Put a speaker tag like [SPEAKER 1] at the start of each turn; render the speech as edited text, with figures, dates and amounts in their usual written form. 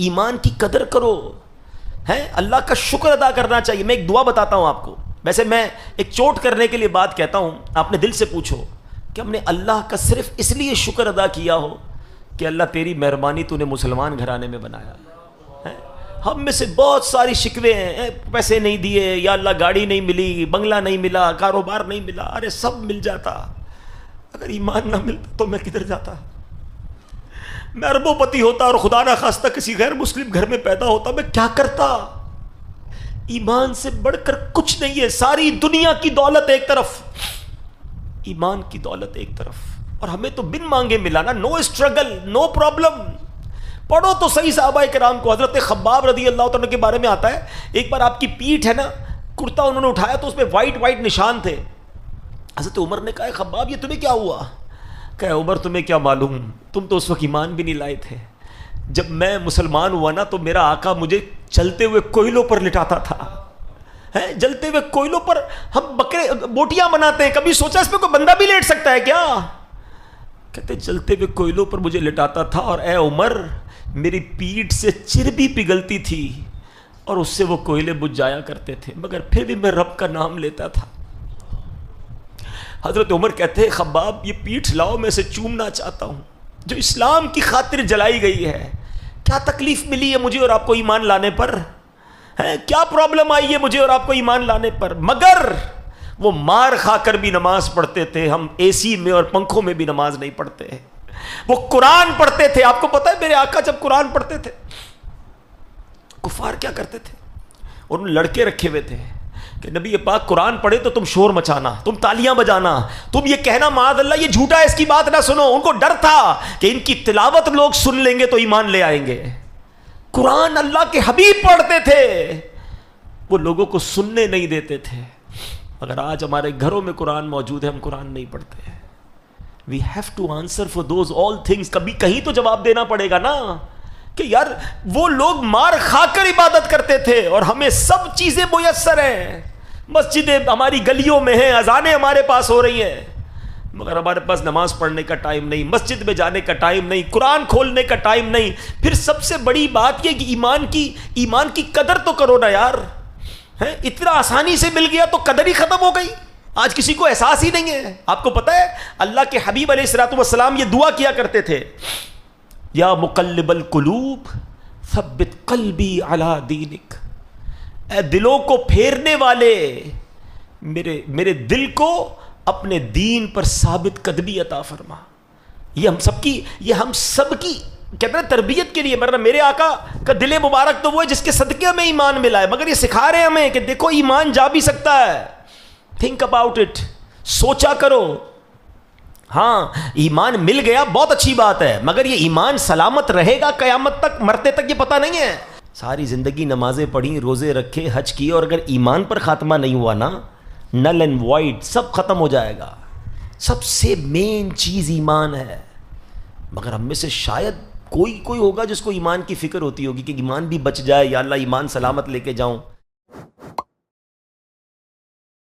[SPEAKER 1] ایمان کی قدر کرو، ہیں اللہ کا شکر ادا کرنا چاہیے۔ میں ایک دعا بتاتا ہوں آپ کو، ویسے میں ایک چوٹ کرنے کے لیے بات کہتا ہوں، آپ نے دل سے پوچھو کہ ہم نے اللہ کا صرف اس لیے شکر ادا کیا ہو کہ اللہ تیری مہربانی تو نے مسلمان گھرانے میں بنایا ہے۔ ہم میں سے بہت ساری شکوے ہیں، پیسے نہیں دیے، یا اللہ گاڑی نہیں ملی، بنگلہ نہیں ملا، کاروبار نہیں ملا، ارے سب مل جاتا، اگر ایمان نہ ملتا تو میں کدھر جاتا؟ میں اربوں پتی ہوتا اور خدا نہ خواستہ کسی غیر مسلم گھر میں پیدا ہوتا، میں کیا کرتا؟ ایمان سے بڑھ کر کچھ نہیں ہے، ساری دنیا کی دولت ایک طرف، ایمان کی دولت ایک طرف، اور ہمیں تو بن مانگے ملا نا، نو اسٹرگل، نو پرابلم۔ پڑھو تو صحیح صحابہ کرام کو، حضرت خباب رضی اللہ عنہ کے بارے میں آتا ہے، ایک بار آپ کی پیٹھ ہے نا، کرتا انہوں نے اٹھایا تو اس پہ وائٹ نشان تھے۔ حضرت عمر نے کہا خباب یہ تمہیں کیا ہوا؟ کہ عمر تمہیں کیا معلوم، تم تو اس وقت ایمان بھی نہیں لائے تھے، جب میں مسلمان ہوا نا تو میرا آقا مجھے چلتے ہوئے کوئلوں پر لٹاتا تھا، جلتے ہوئے کوئلوں پر ہم بکرے بوٹیاں بناتے ہیں، کبھی سوچا اس پہ کوئی بندہ بھی لیٹ سکتا ہے کیا؟ کہتے چلتے ہوئے کوئلوں پر مجھے لٹاتا تھا، اور اے عمر میری پیٹھ سے چربی پگھلتی تھی اور اس سے وہ کوئلے بجھ جایا کرتے تھے، مگر پھر بھی میں رب کا نام لیتا تھا۔ حضرت عمر کہتے ہیں خباب یہ پیٹھ لاؤ، میں اسے چومنا چاہتا ہوں جو اسلام کی خاطر جلائی گئی ہے۔ کیا تکلیف ملی ہے مجھے اور آپ کو ایمان لانے پر؟ کیا پرابلم آئی ہے مجھے اور آپ کو ایمان لانے پر؟ مگر وہ مار کھا کر بھی نماز پڑھتے تھے، ہم اے سی میں اور پنکھوں میں بھی نماز نہیں پڑھتے۔ وہ قرآن پڑھتے تھے، آپ کو پتا ہے میرے آقا جب قرآن پڑھتے تھے کفار کیا کرتے تھے؟ انہوں نے لڑکے رکھے ہوئے تھے کہ نبی پاک قرآن پڑھے تو تم شور مچانا، تم تالیاں بجانا، تم یہ کہنا معاذ اللہ یہ جھوٹا ہے، اس کی بات نہ سنو۔ ان کو ڈر تھا کہ ان کی تلاوت لوگ سن لیں گے تو ایمان لے آئیں گے۔ قرآن اللہ کے حبیب پڑھتے تھے، وہ لوگوں کو سننے نہیں دیتے تھے۔ اگر آج ہمارے گھروں میں قرآن موجود ہے، ہم قرآن نہیں پڑھتے۔ We have to answer for those all things۔ کبھی کہیں تو جواب دینا پڑے گا نا کہ یار وہ لوگ مار کھا کر عبادت کرتے تھے اور ہمیں سب چیزیں میسر ہیں، مسجدیں ہماری گلیوں میں ہیں، اذانیں ہمارے پاس ہو رہی ہیں، مگر ہمارے پاس نماز پڑھنے کا ٹائم نہیں، مسجد میں جانے کا ٹائم نہیں، قرآن کھولنے کا ٹائم نہیں۔ پھر سب سے بڑی بات یہ کہ ایمان کی قدر تو کرو نا یار، اتنا آسانی سے مل گیا تو قدر ہی ختم ہو گئی، آج کسی کو احساس ہی نہیں ہے۔ آپ کو پتہ ہے اللہ کے حبیب علیہ الصلوۃ والسلام یہ دعا کیا کرتے تھے، یا مقلب القلوب ثبت قلبی علی دینک، اے دلوں کو پھیرنے والے میرے دل کو اپنے دین پر ثابت قدمی عطا فرما۔ یہ ہم سب کی کہتے ہیں تربیت کے لیے، میرے آقا کا دل مبارک تو وہ ہے جس کے صدقے ہمیں ایمان ملا ہے، مگر یہ سکھا رہے ہیں ہمیں کہ دیکھو ایمان جا بھی سکتا ہے، تھنک اباؤٹ اٹ، سوچا کرو۔ ہاں ایمان مل گیا بہت اچھی بات ہے، مگر یہ ایمان سلامت رہے گا قیامت تک، مرتے تک یہ پتہ نہیں ہے۔ ساری زندگی نمازیں پڑھی، روزے رکھے، حج کیے، اور اگر ایمان پر خاتمہ نہیں ہوا نا، نل اینڈ وائڈ، سب ختم ہو جائے گا۔ سب سے مین چیز ایمان ہے، مگر ہم میں سے شاید کوئی ہوگا جس کو ایمان کی فکر ہوتی ہوگی کہ ایمان بھی بچ جائے، یا اللہ ایمان سلامت لے کے جاؤں۔